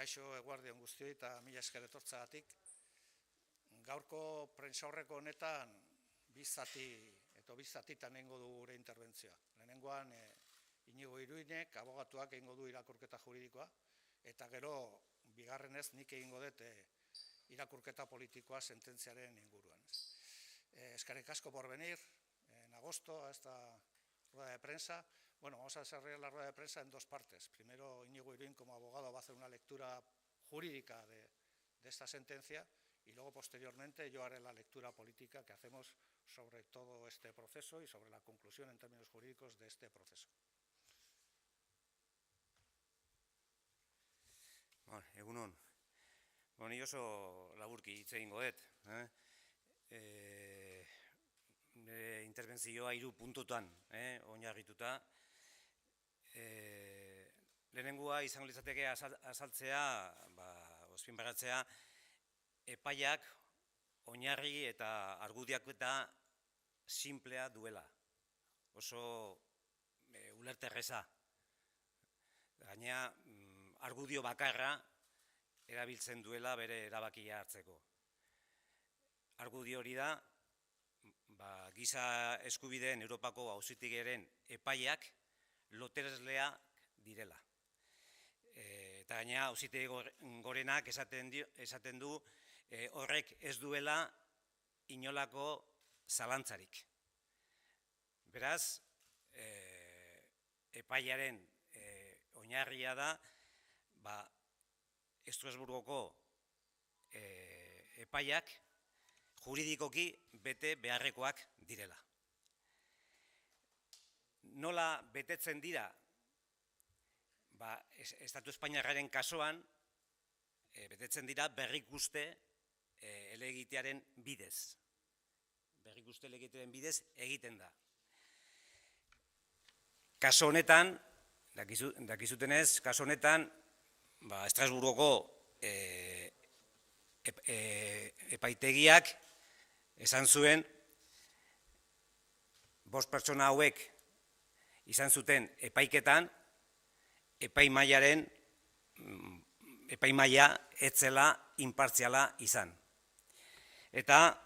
Kaixo eguardion guztioi eta mila esker etortzeagatik. Gaurko prentsaurreko honetan bi zatitan egingo du gure interbentzioa. Lehenengoan Inigo Iruinek, abogatuak egingo du irakurketa juridikoa, eta gero bigarrenez nik egingo dut irakurketa politikoa sententziaren inguruan. Eskerrik asko por venir en agosto a esta rueda de prensa. Bueno, vamos a desarrollar la rueda de prensa en dos partes. Primero, Inigo Iruin, como abogado, va a hacer una lectura jurídica de esta sentencia y luego, posteriormente, yo haré la lectura política que hacemos sobre todo este proceso y sobre la conclusión en términos jurídicos de este proceso. Bueno, egunon. Bueno, ni oso laburki hitz egingo dut. Interbentzioa 3 puntutan oinarrituta. Lehenengoa izango litzateke azaltzea, azpimarratzea, epaiak oinarri eta argudiaketa sinplea duela. Oso ulerterreza. Gainera, argudio bakarra erabiltzen duela bere erabakia hartzeko. Argudio hori da, giza eskubideen Europako Auzitegiaren epaiak loteresleak direla. Eta gainera, Auzitegi Gorenak esaten du horrek ez duela inolako zalantzarik. Beraz, epaiaren oinarria da, Estrasburgoko epaiak juridikoki bete beharrekoak direla. Nola betetzen dira? Estatu Espainiarraren kasuan, betetzen dira berrikuste helegitearen bidez. Berrikuste helegitearen bidez egiten da. Kasu honetan, dakizutenez, kasu honetan, Estrasburgoko epaitegiak esan zuen 5 pertsona hauek izan zuten epaiketan, epaimaila ez zela inpartziala izan. Eta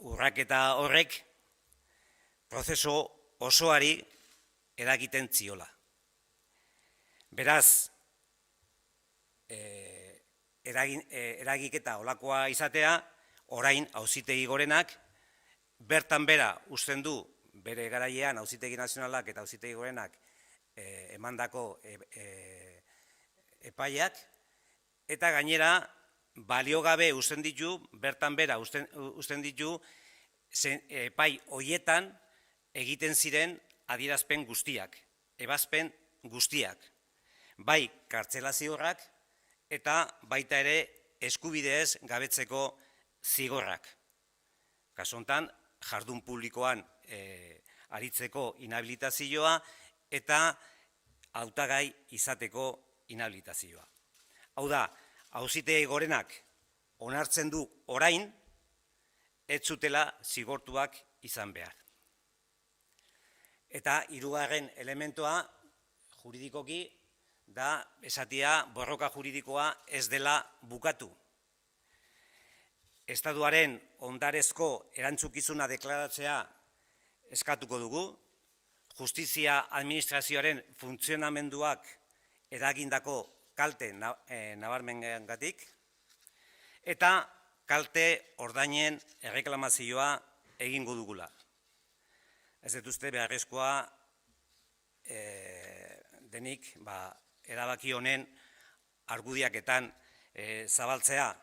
urraketa horrek prozesu osoari eragiten ziola. Beraz, eragiketa olakoa izatea, orain Auzitegi Gorenak bertan bera uzten du bere garaian Auzitegi Nazionalak eta Auzitegi Gorenak emandako epaiak, eta gainera baliogabe uzten ditu, bertan bera uzten ditu epai hoietan egiten ziren adierazpen guztiak, ebazpen guztiak, bai kartzela zigorrak eta baita ere eskubideez gabetzeko zigorrak. Kasu honetan, jardun publikoan aritzeko inhabilitazioa eta hautagai izateko inhabilitazioa. Hau da, Auzitegi Gorenak onartzen du orain, ez zutela zigortuak izan behar. Eta hirugarren elementoa juridikoki da esatia borroka juridikoa ez dela bukatu. Estatuaren ondarezko erantzukizuna deklaratzea eskatuko dugu, justizia administrazioaren funtzionamenduak eragindako kalte nabarmengatik, eta kalte ordainen erreklamazioa egingo dugula. Ez dut uste beharrezkoa denik erabaki honen argudiaketan zabaltzea.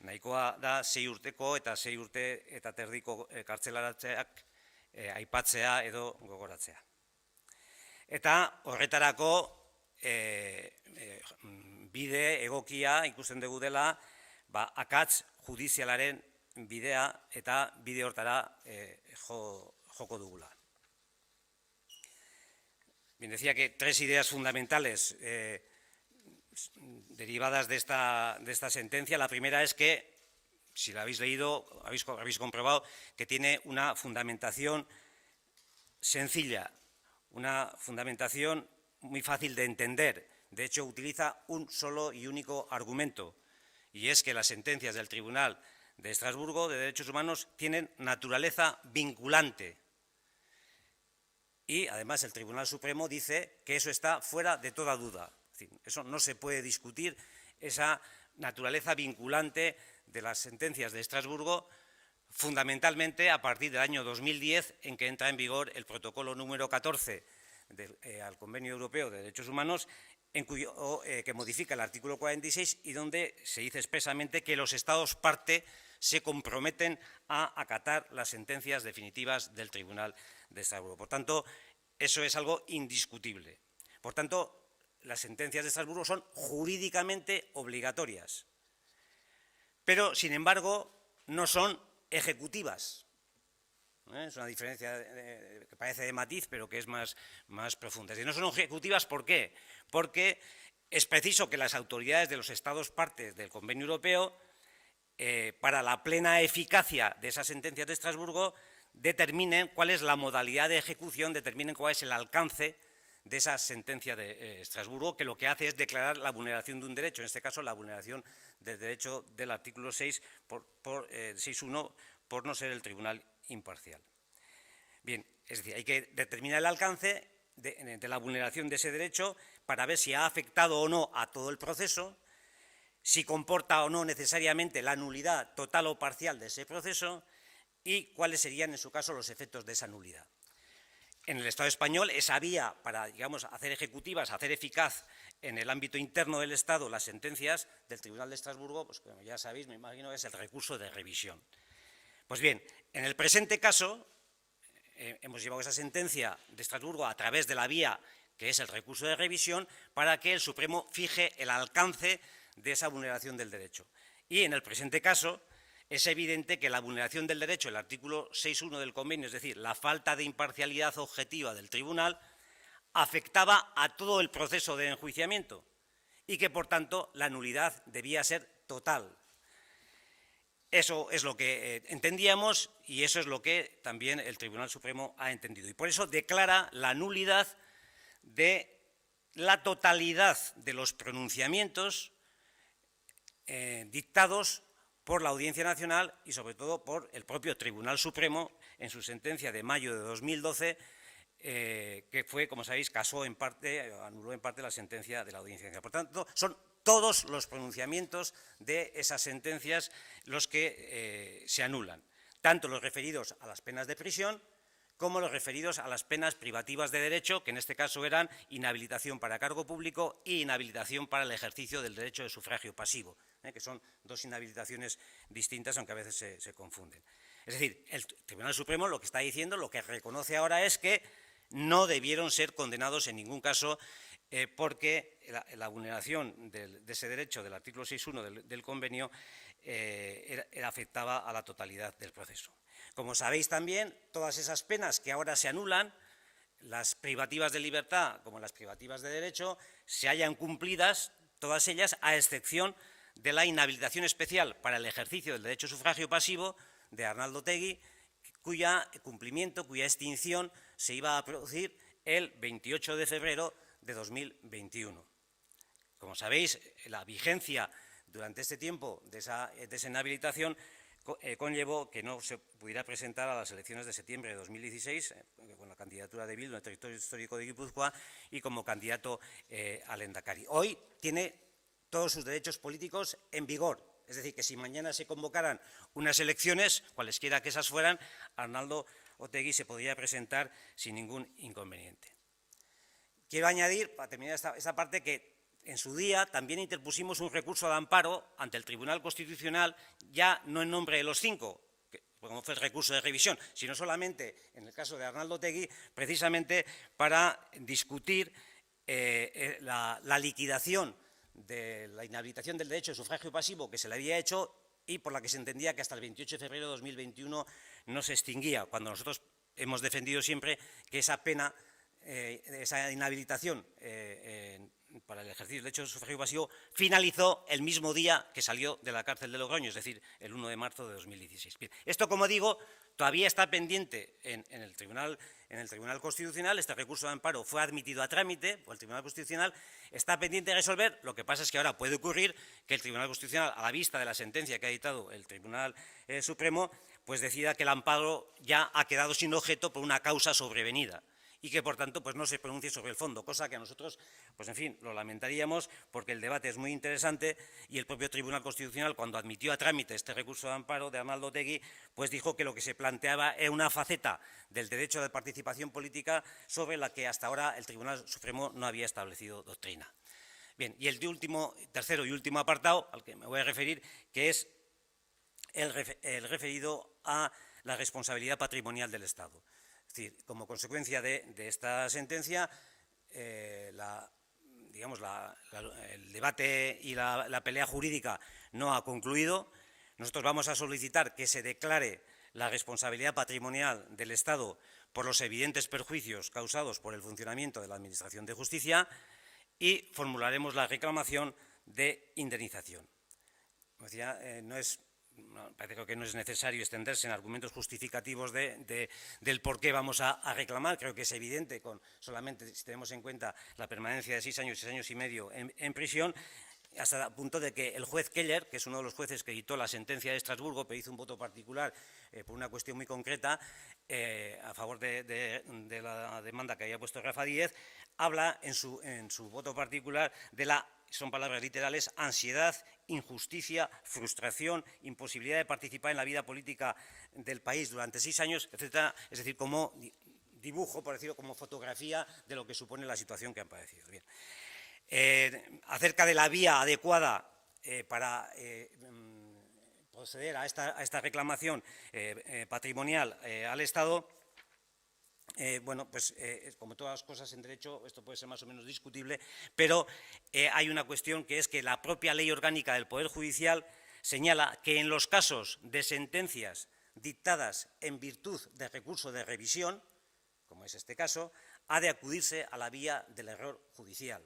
Nahikoa da 6 urteko eta 6 urte eta terdiko kartzelaratzeak aipatzea edo gogoratzea. Eta horretarako bide egokia ikusten dugu dela akats judizialaren bidea eta bide hortara joko dugula. Bien, decía que 3 ideas fundamentales derivadas de esta sentencia. La primera es que, si la habéis leído, habéis comprobado que tiene una fundamentación sencilla, una fundamentación muy fácil de entender, de hecho, utiliza un solo y único argumento, y es que las sentencias del Tribunal de Estrasburgo de Derechos Humanos tienen naturaleza vinculante. Y, además, el Tribunal Supremo dice que eso está fuera de toda duda. Es decir, eso no se puede discutir, esa naturaleza vinculante de las sentencias de Estrasburgo, fundamentalmente a partir del año 2010, en que entra en vigor el protocolo número 14 al Convenio Europeo de Derechos Humanos, que modifica el artículo 46 y donde se dice expresamente que los Estados parte se comprometen a acatar las sentencias definitivas del Tribunal de Estrasburgo. Por tanto, eso es algo indiscutible. Por tanto, las sentencias de Estrasburgo son jurídicamente obligatorias, pero, sin embargo, no son ejecutivas. Es una diferencia que parece de matiz, pero que es más profunda. Si no son ejecutivas, ¿por qué? Porque es preciso que las autoridades de los Estados partes del Convenio Europeo, para la plena eficacia de esas sentencias de Estrasburgo, determinen cuál es la modalidad de ejecución, determinen cuál es el alcance de esa sentencia de Estrasburgo, que lo que hace es declarar la vulneración de un derecho, en este caso la vulneración del derecho del artículo 6.1 por no ser el tribunal imparcial. Bien, es decir, hay que determinar el alcance de la vulneración de ese derecho para ver si ha afectado o no a todo el proceso, si comporta o no necesariamente la nulidad total o parcial de ese proceso y cuáles serían, en su caso, los efectos de esa nulidad. En el Estado español, esa vía para, digamos, hacer ejecutivas, hacer eficaz en el ámbito interno del Estado las sentencias del Tribunal de Estrasburgo, pues como ya sabéis, me imagino, es el recurso de revisión. Pues bien, en el presente caso, hemos llevado esa sentencia de Estrasburgo a través de la vía que es el recurso de revisión para que el Supremo fije el alcance de esa vulneración del derecho. Y en el presente caso es evidente que la vulneración del derecho, el artículo 6.1 del convenio, es decir, la falta de imparcialidad objetiva del tribunal, afectaba a todo el proceso de enjuiciamiento y que, por tanto, la nulidad debía ser total. Eso es lo que entendíamos y eso es lo que también el Tribunal Supremo ha entendido. Y por eso declara la nulidad de la totalidad de los pronunciamientos dictados por la Audiencia Nacional y, sobre todo, por el propio Tribunal Supremo en su sentencia de mayo de 2012, que fue, como sabéis, anuló en parte la sentencia de la Audiencia Nacional. Por tanto, son todos los pronunciamientos de esas sentencias los que se anulan, tanto los referidos a las penas de prisión como los referidos a las penas privativas de derecho, que en este caso eran inhabilitación para cargo público e inhabilitación para el ejercicio del derecho de sufragio pasivo, que son dos inhabilitaciones distintas, aunque a veces se confunden. Es decir, el Tribunal Supremo lo que está diciendo, lo que reconoce ahora es que no debieron ser condenados en ningún caso porque la vulneración de ese derecho del artículo 6.1 del convenio afectaba a la totalidad del proceso. Como sabéis también, todas esas penas que ahora se anulan, las privativas de libertad como las privativas de derecho, se hallan cumplidas, todas ellas, a excepción de la inhabilitación especial para el ejercicio del derecho de sufragio pasivo de Arnaldo Otegi, cuya cumplimiento, cuya extinción se iba a producir el 28 de febrero de 2021. Como sabéis, la vigencia durante este tiempo de esa inhabilitación conllevó que no se pudiera presentar a las elecciones de septiembre de 2016 con la candidatura de Bildu en el territorio histórico de Guipúzcoa y como candidato al Lehendakari. Hoy tiene todos sus derechos políticos en vigor, es decir, que si mañana se convocaran unas elecciones, cualesquiera que esas fueran, Arnaldo Otegi se podría presentar sin ningún inconveniente. Quiero añadir, para terminar esta parte, que en su día también interpusimos un recurso de amparo ante el Tribunal Constitucional, ya no en nombre de los 5, como fue el recurso de revisión, sino solamente en el caso de Arnaldo Otegi, precisamente para discutir la liquidación de la inhabilitación del derecho de sufragio pasivo que se le había hecho y por la que se entendía que hasta el 28 de febrero de 2021 no se extinguía, cuando nosotros hemos defendido siempre que esa pena, esa inhabilitación para el ejercicio del derecho de sufragio pasivo finalizó el mismo día que salió de la cárcel de Logroño, es decir, el 1 de marzo de 2016. Bien, esto, como digo, todavía está pendiente en el Tribunal Constitucional. Este recurso de amparo fue admitido a trámite por el Tribunal Constitucional, está pendiente de resolver. Lo que pasa es que ahora puede ocurrir que el Tribunal Constitucional, a la vista de la sentencia que ha dictado el Tribunal Supremo, pues decida que el amparo ya ha quedado sin objeto por una causa sobrevenida y que, por tanto, pues no se pronuncie sobre el fondo, cosa que a nosotros, pues en fin, lo lamentaríamos, porque el debate es muy interesante y el propio Tribunal Constitucional, cuando admitió a trámite este recurso de amparo de Arnaldo Otegi, pues dijo que lo que se planteaba era una faceta del derecho de participación política sobre la que hasta ahora el Tribunal Supremo no había establecido doctrina. Bien, y el tercero y último apartado al que me voy a referir, que es el referido a la responsabilidad patrimonial del Estado. Es decir, como consecuencia de esta sentencia, el debate y la pelea jurídica no ha concluido. Nosotros vamos a solicitar que se declare la responsabilidad patrimonial del Estado por los evidentes perjuicios causados por el funcionamiento de la Administración de Justicia y formularemos la reclamación de indemnización. Como decía, parece que no es necesario extenderse en argumentos justificativos del por qué vamos a reclamar. Creo que es evidente, solamente si tenemos en cuenta la permanencia de 6 años y medio en prisión, hasta el punto de que el juez Keller, que es uno de los jueces que dictó la sentencia de Estrasburgo, pero hizo un voto particular por una cuestión muy concreta a favor de la demanda que había puesto Rafa Díez, habla en su voto particular de son palabras literales, ansiedad, injusticia, frustración, imposibilidad de participar en la vida política del país durante 6 años, etcétera. Es decir, como dibujo, por decirlo, como fotografía de lo que supone la situación que han padecido. Bien. Acerca de la vía adecuada para proceder a esta reclamación patrimonial al Estado, bueno, pues como todas las cosas en derecho, esto puede ser más o menos discutible, pero hay una cuestión que es que la propia Ley Orgánica del Poder Judicial señala que en los casos de sentencias dictadas en virtud de recurso de revisión, como es este caso, ha de acudirse a la vía del error judicial.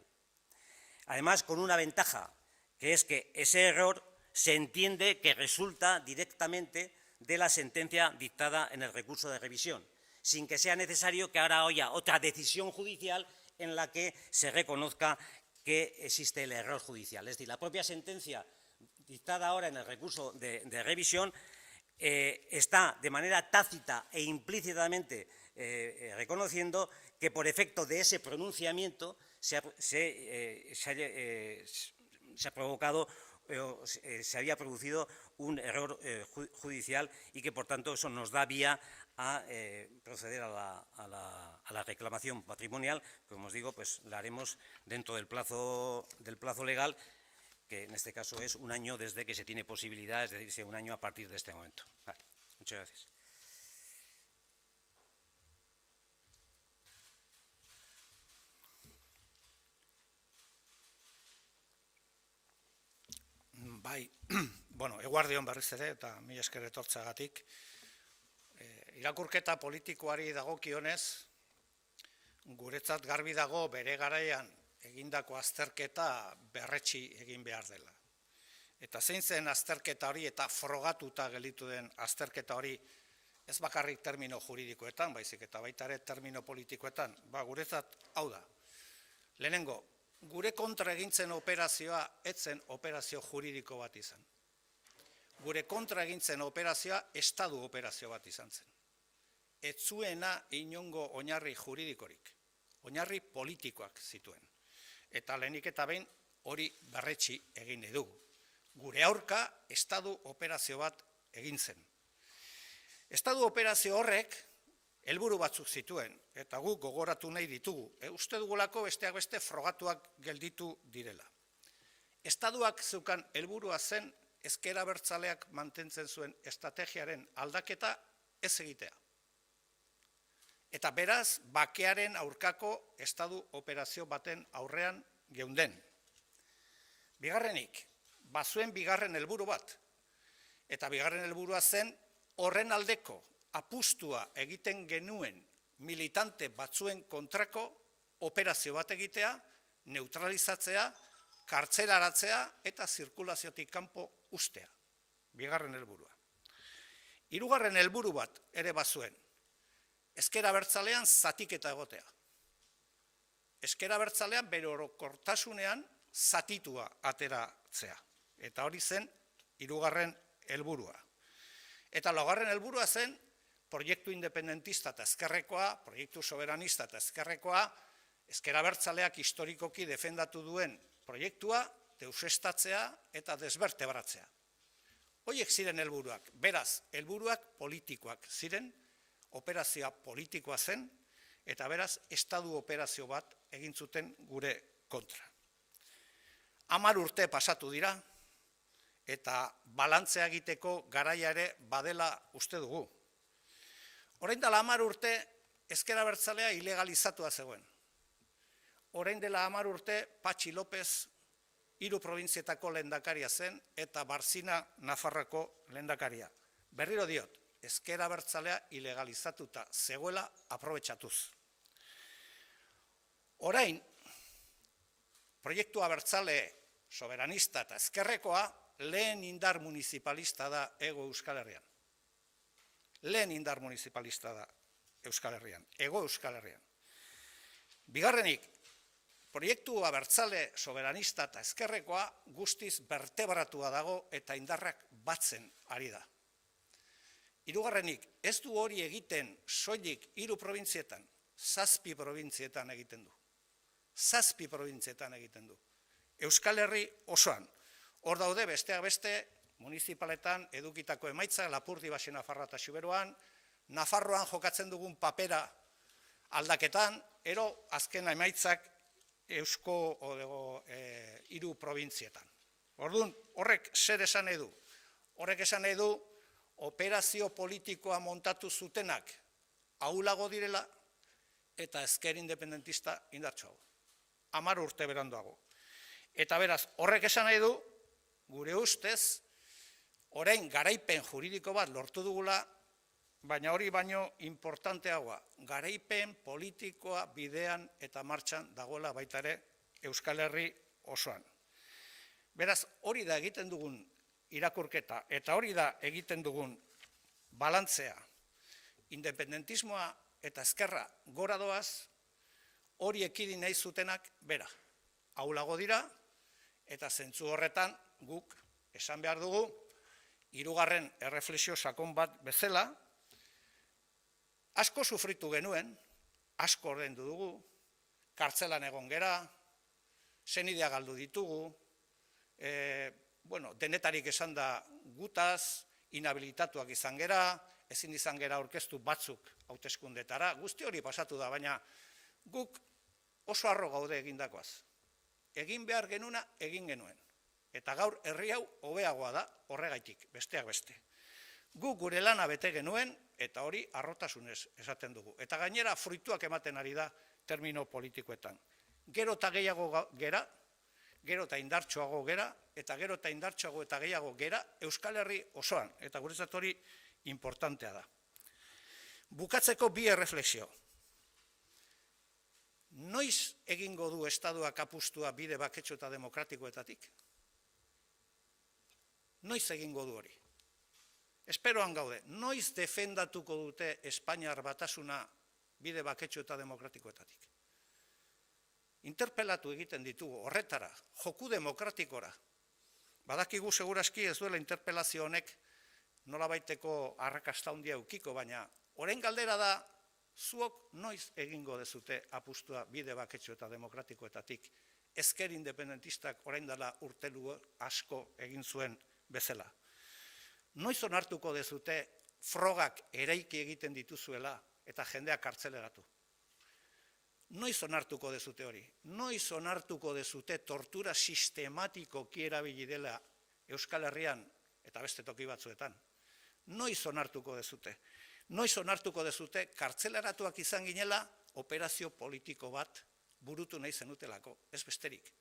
Además, con una ventaja, que es que ese error se entiende que resulta directamente de la sentencia dictada en el recurso de revisión, sin que sea necesario que ahora haya otra decisión judicial en la que se reconozca que existe el error judicial. Es decir, la propia sentencia dictada ahora en el recurso de revisión está de manera tácita e implícitamente reconociendo que por efecto de ese pronunciamiento se había producido un error judicial y que, por tanto, eso nos da vía a proceder a la reclamación patrimonial. Como os digo, pues la haremos dentro del plazo legal, que en este caso es 1 año desde que se tiene posibilidad, es decir, 1 año a partir de este momento. Vale, muchas gracias. Bai, bueno, eguerdi on berriz ere, eta mila esker etortzeagatik. Irakurketa politikoari dagokionez, guretzat garbi dago bere garaian egindako azterketa berretsi egin behar dela. Eta zein zen azterketa hori eta frogatuta gelditu den azterketa hori ez bakarrik termino juridikoetan, baizik eta baita ere termino politikoetan, guretzat hau da. Lehenengo, gure kontra egintzen operazioa etzen operazio juridiko bat izan. Gure kontra egintzen operazioa estadu operazio bat izan zen. Ez zuena inongo oinarri juridikorik, oinarri politikoak zituen. Eta lehenik eta behin hori berretsi egin dugu. Gure aurka estadu operazio bat egin zen. Estadu operazio horrek helburu batzuk zituen, eta guk gogoratu nahi ditugu. Uste dugulako besteak beste frogatuak gelditu direla. Estaduak zeukan helburua zen ezker abertzaleak mantentzen zuen estrategiaren aldaketa ez egitea. Eta beraz, bakearen aurkako estadu operazio baten aurrean geunden. Bigarrenik, bazuen bigarren helburu bat. Eta bigarren helburua zen horren aldeko apustua egiten genuen militante batzuen kontrako operazio bat egitea, neutralizatzea, kartzelaratzea eta zirkulaziotik kanpo ustea. Bigarren helburua. Hirugarren helburu bat ere bazuen, ezker abertzalean zatiketa egotea. Ezker abertzalean bere orokortasunean zatitua ateratzea. Eta hori zen hirugarren helburua. Eta laugarren helburua zen proiektu independentista eta ezkerrekoa, proiektu soberanista eta ezkerrekoa, ezker abertzaleak historikoki defendatu duen proiektua deusestatzea eta desbertebratzea. Horiek ziren helburuak, beraz, helburuak politikoak ziren, operazioa politikoa zen, eta beraz, estadu operazio bat egin zuten gure kontra. 10 urte pasatu dira, eta balantzea egiteko garaia ere badela uste dugu. Orain dela 10 urte, ezker abertzalea ilegalizatua zegoen. Orain dela 10 urte, Patxi López 3 probintzietako lehendakaria zen eta Barzina Nafarroko lehendakaria. Berriro diot, ezker abertzalea ilegalizatuta zegoela aprobetxatuz. Orain, proiektu abertzale soberanista eta ezkerrekoa lehen indar municipalista da Hego Euskal Herrian. Lehen indar municipalista da Euskal Herrian, Hego Euskal Herrian. Bigarrenik, proiektu abertzale soberanista eta ezkerrekoa guztiz bertebratua dago eta indarrak batzen ari da. Hirugarrenik, ez du hori egiten soilik 3 probintzietan, 7 probintzietan egiten du. 7 probintzietan egiten du. Euskal Herri osoan. Hor daude besteak beste, municipaletan edukitako emaitza, Lapurdi, Baxi Nafarroa eta Xuberoan, Nafarroan jokatzen dugun papera aldaketan, ero azken emaitzak Eusko 3 probintzietan. Orduan, horrek zer esan nahi du? Horrek esan nahi du, operazio politikoa montatu zutenak ahulago direla eta ezker independentista indartsuago. 10 urte beranduago. Eta beraz, horrek esan nahi du, gure ustez, orain garaipen juridiko bat lortu dugula, baina hori baino importanteagoa, garaipen politikoa bidean eta martxan dagoela baita ere Euskal Herri osoan. Beraz, hori da egiten dugun irakurketa eta hori da egiten dugun balantzea. Independentismoa eta ezkerra gora doaz, hori ekidin nahi zutenak bera. Ahulago dira eta zentzu horretan guk esan behar dugu, hirugarren erreflexio sakon bat bezala, asko sufritu genuen, asko ordaindu dugu, kartzelan egon gera, senidea galdu ditugu, denetarik esan da gutaz, inhabilitatuak izan gera, ezin izan gera aurkeztu batzuk hauteskundetara, guzti hori pasatu da, baina guk oso harro gaude egindakoaz. Egin behar genuna, egin genuen. Eta gaur herri hau hobeagoa da horregaitik, besteak beste. Guk gure lana bete genuen, eta hori harrotasunez esaten dugu. Eta gainera fruituak ematen ari da termino politikoetan. Gero eta gehiago gera, gero eta indartsuago gera, eta gero eta indartsuago eta gehiago gera Euskal Herri osoan. Eta guretzat hori importantea da. Bukatzeko bi erreflexio. Noiz egingo du Estaduak apustua bide baketsu eta demokratikoetatik? Noiz egingo du hori? Esperoan gaude, noiz defendatuko dute Espainiar batasuna bide baketsu eta demokratikoetatik? Interpelatu egiten ditugu horretara, joku demokratikora. Badakigu seguraski ez duela interpelazio honek nolabaiteko arrakasta handia ukiko, baina orain galdera da, zuok noiz egingo dezute apustua bide baketsu eta demokratikoetatik, ezker independentistak orain dela urtelu asko egin zuen bezala. Noiz onartuko dezute frogak eraiki egiten dituzuela eta jendeak kartzeleratu? Noiz onartuko dezute hori? Noiz onartuko dezute tortura sistematikoki erabili dela Euskal Herrian eta beste toki batzuetan? Noiz onartuko dezute? Noiz onartuko dezute kartzeleratuak izan ginela operazio politiko bat burutu nahi zenutelako, ez besterik.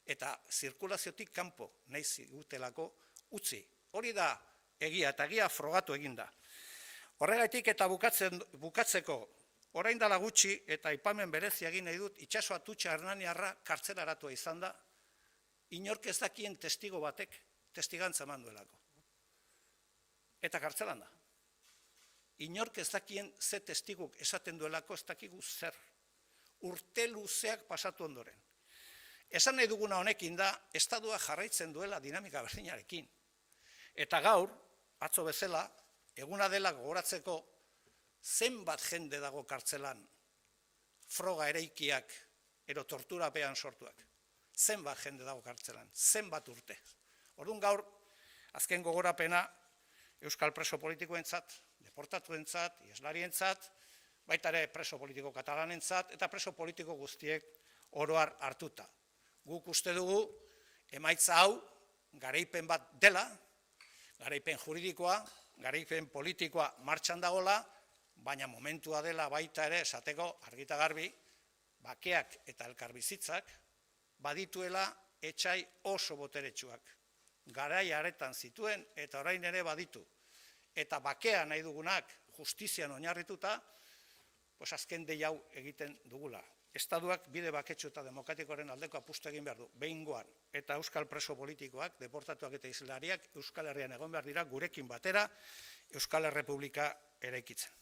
Eta zirkulaziotik kanpo nahi zigutelako utzi. Hori da egia, eta egia frogatu eginda. Horregaitik eta bukatzeko, orain dela gutxi eta aipamen berezia egin nahi dut, itsaso Atutxa Hernaniarra kartzelaratua izan da, inork ez dakien testigo batek testigantza eman duelako. Eta kartzelan da. inork ez dakien ze testiguk esaten duelako ez dakigu zer. Urte luzeak pasatu ondoren. Esan nahi duguna honekin da, estadua jarraitzen duela dinamika berdinarekin. Eta gaur, atzo bezala, eguna dela gogoratzeko zenbat jende dago kartzelan froga ereikiak ero torturapean sortuak. Zenbat jende dago kartzelan, zenbat urte. Orduan gaur, azken gogorapena euskal preso politikoentzat, deportatuentzat, ieslarientzat, baita ere preso politiko katalanentzat eta preso politiko guztiek oroar hartuta. Guk uste dugu emaitza hau garaipen bat dela, garaipen juridikoa, garaipen politikoa martxan dagola, baina momentua dela baita ere esateko argita garbi, bakeak eta elkarbizitzak badituela etxai oso boteretsuak. Garai haretan zituen eta orain ere baditu. Eta bakea nahi dugunak justizian oinarrituta, pues azken dei hau egiten dugula. Estaduak bide baketsu eta demokratikoaren aldeko apustu egin behar du, behingoan, eta euskal preso politikoak, deportatuak eta islariak Euskal Herrian egon behar dira gurekin batera Euskal Errepublika eraikitzen.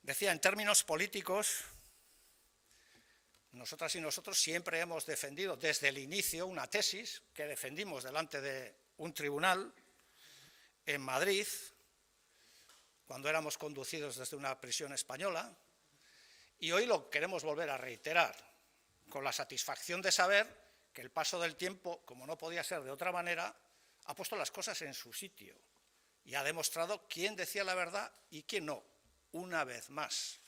Decía, en términos políticos, nosotras y nosotros siempre hemos defendido desde el inicio una tesis que defendimos delante de un tribunal en Madrid, cuando éramos conducidos desde una prisión española, y hoy lo queremos volver a reiterar, con la satisfacción de saber que el paso del tiempo, como no podía ser de otra manera, ha puesto las cosas en su sitio y ha demostrado quién decía la verdad y quién no, una vez más.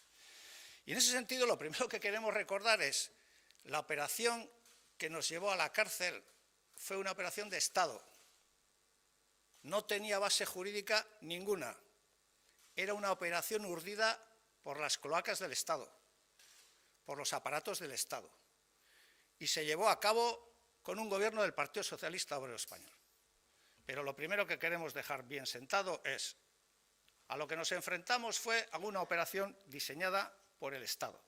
Y en ese sentido, lo primero que queremos recordar es la operación que nos llevó a la cárcel fue una operación de Estado. No tenía base jurídica ninguna. Era una operación urdida por las cloacas del Estado, por los aparatos del Estado, y se llevó a cabo con un gobierno del Partido Socialista Obrero Español. Pero lo primero que queremos dejar bien sentado es, a lo que nos enfrentamos fue a una operación diseñada por el Estado,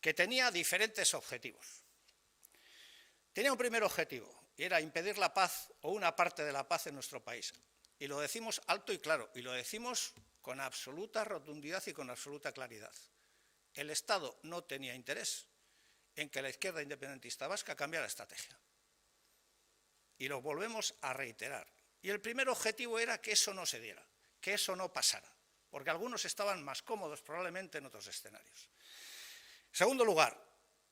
que tenía diferentes objetivos. Tenía un primer objetivo, y era impedir la paz o una parte de la paz en nuestro país. Y lo decimos alto y claro, y lo decimos con absoluta rotundidad y con absoluta claridad. El Estado no tenía interés en que la izquierda independentista vasca cambiara estrategia. Y lo volvemos a reiterar. Y el primer objetivo era que eso no se diera, que eso no pasara, porque algunos estaban más cómodos probablemente en otros escenarios. En segundo lugar,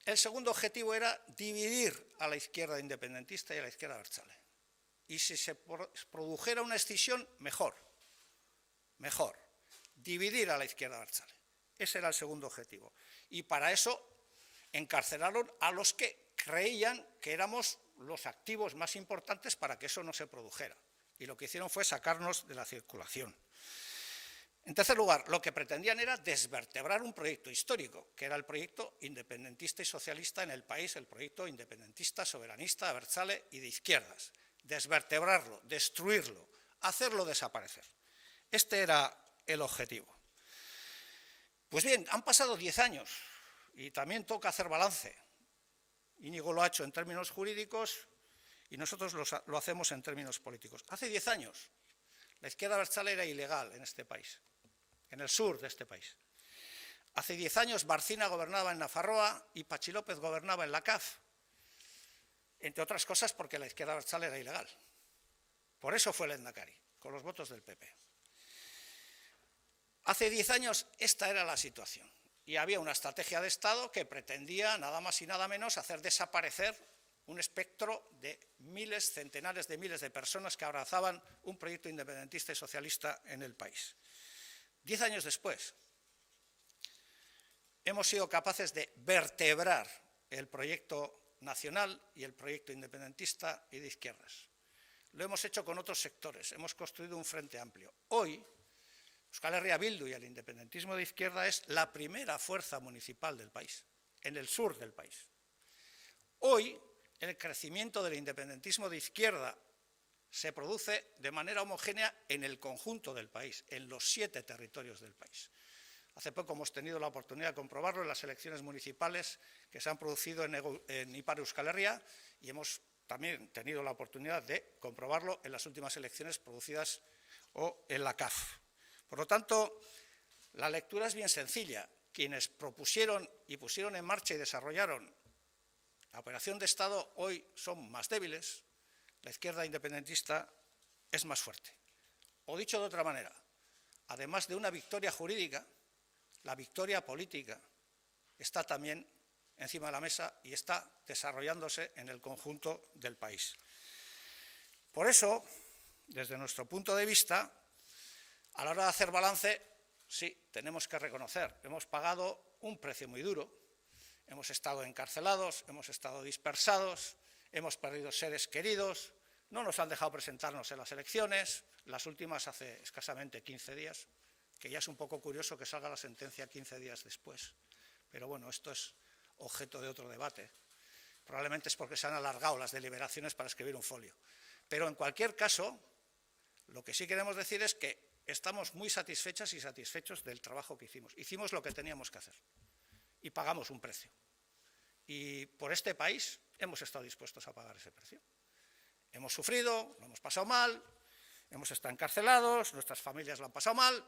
el segundo objetivo era dividir a la izquierda independentista y a la izquierda abertzale. Y si se produjera una escisión, mejor. Mejor, dividir a la izquierda abertzale. Ese era el segundo objetivo. Y para eso encarcelaron a los que creían que éramos los activos más importantes para que eso no se produjera. Y lo que hicieron fue sacarnos de la circulación. En tercer lugar, lo que pretendían era desvertebrar un proyecto histórico, que era el proyecto independentista y socialista en el país, el proyecto independentista, soberanista, abertzale y de izquierdas. Desvertebrarlo, destruirlo, hacerlo desaparecer. Este era el objetivo. Pues bien, han pasado 10 años y también toca hacer balance. Íñigo lo ha hecho en términos jurídicos y nosotros lo hacemos en términos políticos. Hace 10 años la izquierda abertzale era ilegal en este país, en el sur de este país. Hace 10 años Barcina gobernaba en Nafarroa y Patxi López gobernaba en la CAF, entre otras cosas porque la izquierda abertzale era ilegal. Por eso fue el lehendakari, con los votos del PP. Hace 10 años esta era la situación y había una estrategia de Estado que pretendía nada más y nada menos hacer desaparecer un espectro de miles, centenares de miles de personas que abrazaban un proyecto independentista y socialista en el país. 10 años después, hemos sido capaces de vertebrar el proyecto nacional y el proyecto independentista y de izquierdas. Lo hemos hecho con otros sectores, hemos construido un frente amplio. Hoy, Euskal Herria Bildu y el independentismo de izquierda es la primera fuerza municipal del país, en el sur del país. Hoy, el crecimiento del independentismo de izquierda se produce de manera homogénea en el conjunto del país, en los 7 territorios del país. Hace poco hemos tenido la oportunidad de comprobarlo en las elecciones municipales que se han producido en Ipar Euskal Herria y hemos también tenido la oportunidad de comprobarlo en las últimas elecciones producidas o en la CAF. Por lo tanto, la lectura es bien sencilla. Quienes propusieron y pusieron en marcha y desarrollaron la operación de Estado hoy son más débiles, la izquierda independentista es más fuerte. O dicho de otra manera, además de una victoria jurídica, la victoria política está también encima de la mesa y está desarrollándose en el conjunto del país. Por eso, desde nuestro punto de vista, a la hora de hacer balance, sí, tenemos que reconocer, hemos pagado un precio muy duro, hemos estado encarcelados, hemos estado dispersados, hemos perdido seres queridos, no nos han dejado presentarnos en las elecciones, las últimas hace escasamente 15 días, que ya es un poco curioso que salga la sentencia 15 días después. Pero bueno, esto es objeto de otro debate. Probablemente es porque se han alargado las deliberaciones para escribir un folio. Pero en cualquier caso, lo que sí queremos decir es que estamos muy satisfechas y satisfechos del trabajo que hicimos. Hicimos lo que teníamos que hacer y pagamos un precio. Y por este país hemos estado dispuestos a pagar ese precio. Hemos sufrido, lo hemos pasado mal, hemos estado encarcelados, nuestras familias lo han pasado mal,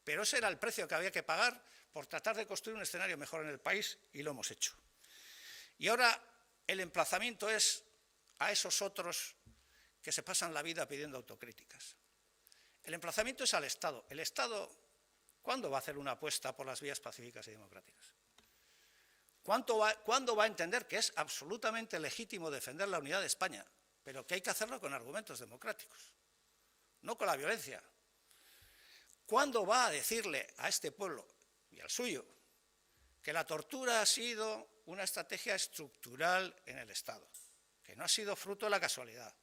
pero ese era el precio que había que pagar por tratar de construir un escenario mejor en el país y lo hemos hecho. Y ahora el emplazamiento es a esos otros que se pasan la vida pidiendo autocríticas. El emplazamiento es al Estado. El Estado, ¿cuándo va a hacer una apuesta por las vías pacíficas y democráticas? ¿Cuándo va a entender que es absolutamente legítimo defender la unidad de España, pero que hay que hacerlo con argumentos democráticos, no con la violencia? ¿Cuándo va a decirle a este pueblo y al suyo que la tortura ha sido una estrategia estructural en el Estado, que no ha sido fruto de la casualidad?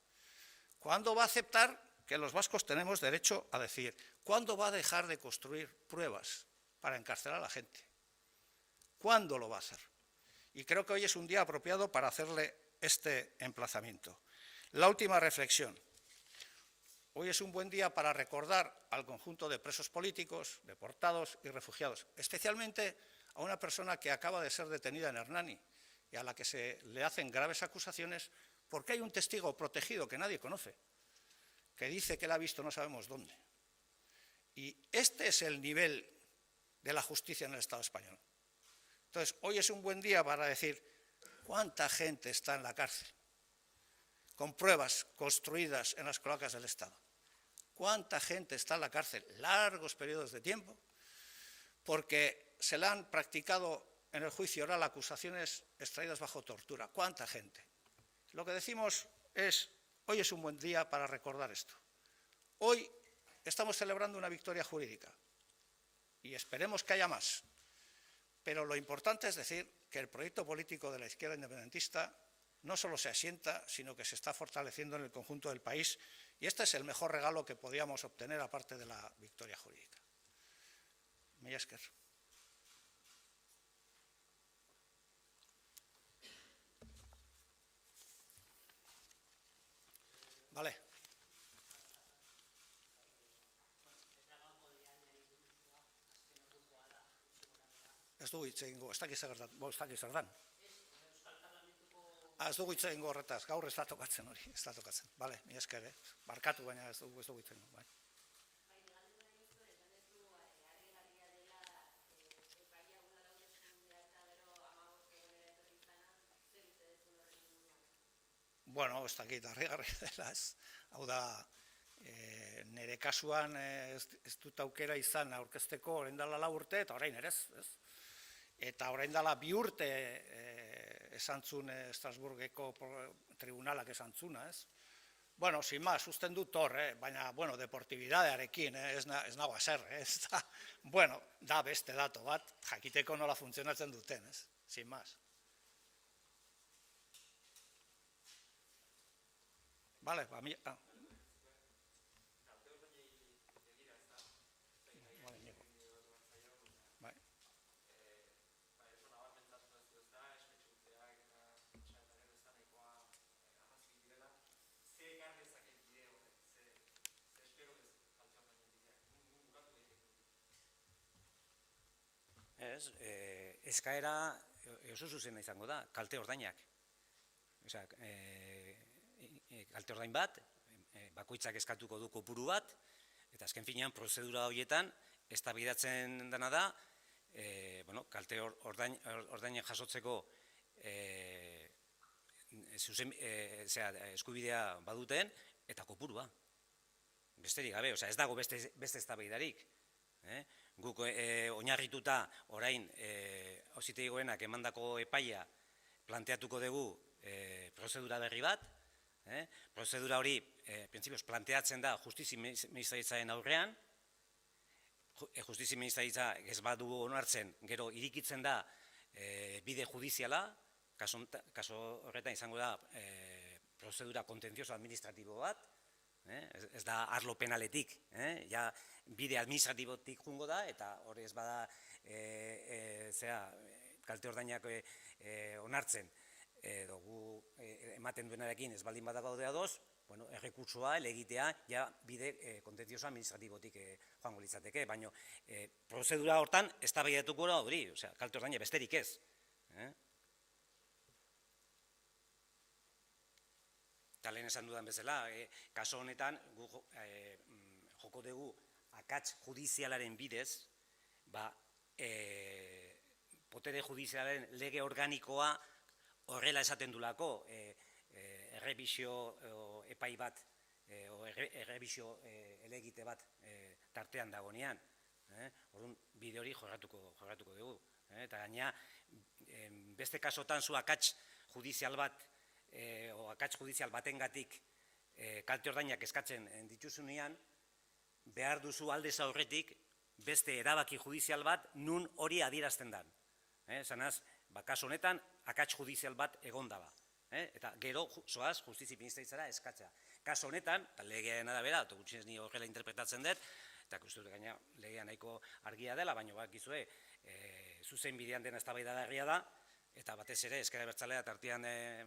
¿Cuándo va a aceptar que los vascos tenemos derecho a decidir? ¿Cuándo va a dejar de construir pruebas para encarcelar a la gente? ¿Cuándo lo va a hacer? Y creo que hoy es un día apropiado para hacerle este emplazamiento. La última reflexión. Hoy es un buen día para recordar al conjunto de presos políticos, deportados y refugiados, especialmente a una persona que acaba de ser detenida en Hernani y a la que se le hacen graves acusaciones porque hay un testigo protegido que nadie conoce, que dice que la ha visto no sabemos dónde. Y este es el nivel de la justicia en el Estado español. Entonces, hoy es un buen día para decir cuánta gente está en la cárcel, con pruebas construidas en las cloacas del Estado. ¿Cuánta gente está en la cárcel largos periodos de tiempo porque se le han practicado en el juicio oral acusaciones extraídas bajo tortura? ¿Cuánta gente? Lo que decimos es, hoy es un buen día para recordar esto. Hoy estamos celebrando una victoria jurídica y esperemos que haya más. Pero lo importante es decir que el proyecto político de la izquierda independentista no solo se asienta, sino que se está fortaleciendo en el conjunto del país, y este es el mejor regalo que podíamos obtener aparte de la victoria jurídica. Mila esker. Vale. Ez dugu hitz egingo, ez dakit zer dan. Ez dugu hitz egingo horretaz, gaur ez da tokatzen hori, ez da tokatzen. Bale, mila esker, barkatu, baina ez dugu hitz egingo. Bai. Bueno, ez dakit, harrigarria dela ez. Hau da, nire kasuan ez dut aukera izan aurkezteko orain dela 4 urte, eta orain ere ez. Eta orain dela 2 urte esan zuen Estrasburgeko tribunalak esan zuna, ez? Bueno, sin más, usten dut hor, baina, bueno, deportibidadearekin, ez nago aser, ez da, bueno, da beste dato bat, jakiteko nola funtzionatzen duten, ez? Sin más. Vale, ba, mi... Eskaera oso zuzena izango da, kalte ordainak. kalte ordain bat, bakoitzak eskatuko du kopuru bat, eta azken finean prozedura horietan eztabaidatzen dena da, kalte ordaina jasotzeko eskubidea baduten, eta kopurua. Besterik gabe, ez dago beste eztabaidarik. Guk oinarrituta orain Auzitegi Gorenak emandako epaia planteatuko dugu prozedura berri bat. Prozedura hori, printzipioz, planteatzen da Justizia Ministeritzaren aurrean. Justizia Ministeritza ez badu onartzen, gero irikitzen da bide judiziala, kaso horretan izango da prozedura kontentzioso administratibo bat, ez da arlo penaletik, bide administratibotik jungo da, eta hori ez bada kalte ordainak onartzen, edo gu ematen duenarekin ez baldin bada gaude adoz, errekurtsoa, elegitea, ja bide kontentzioso administratibotik joango litzateke, baina prozedura hortan eztabaidatuko da hori, kalte ordaina besterik ez. Eta lehen esan dudan bezala, kaso honetan, joko dugu akats judizialaren bidez, potere judizialaren lege organikoa horrela esaten dulako, errebisio epai bat, errebisio elegite bat tartean dagoenean. Orduan, bide hori jorratuko dugu. Eta gaina, beste kasotan zu akats judizial bat, akats judizial batengatik kalte ordainak eskatzen dituzunean, behar duzu aldez aurretik beste erabaki judizial bat nun hori adierazten den. Zanaz, kaso honetan, akats judizial bat egon daba. Eta gero, zoaz, Justizia Ministeritzara eskatzea. Kaso honetan, eta legearen arabera, eta gutxinez ni horrela interpretatzen dut, eta uste dut gaina legea nahiko argia dela, baina bakizue, zuzen bidean dena eztabaidagarria da, eta batez ere, ezker abertzalea tartean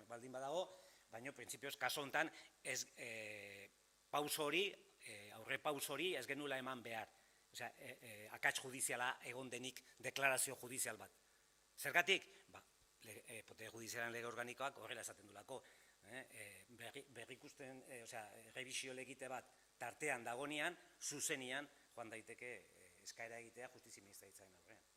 baldin badago, baina, printzipioz, kaso honetan, aurre paus hori ez genuela eman behar. Akats judiziala egon denik deklarazio judizial bat. Zergatik? Potere judizialaren lege organikoak horrela esaten dulako. Berrikusten, errebisio legite bat tartean dagonean, zuzenian joan daiteke eskaera egitea Justizia Ministeritzaren aurrean.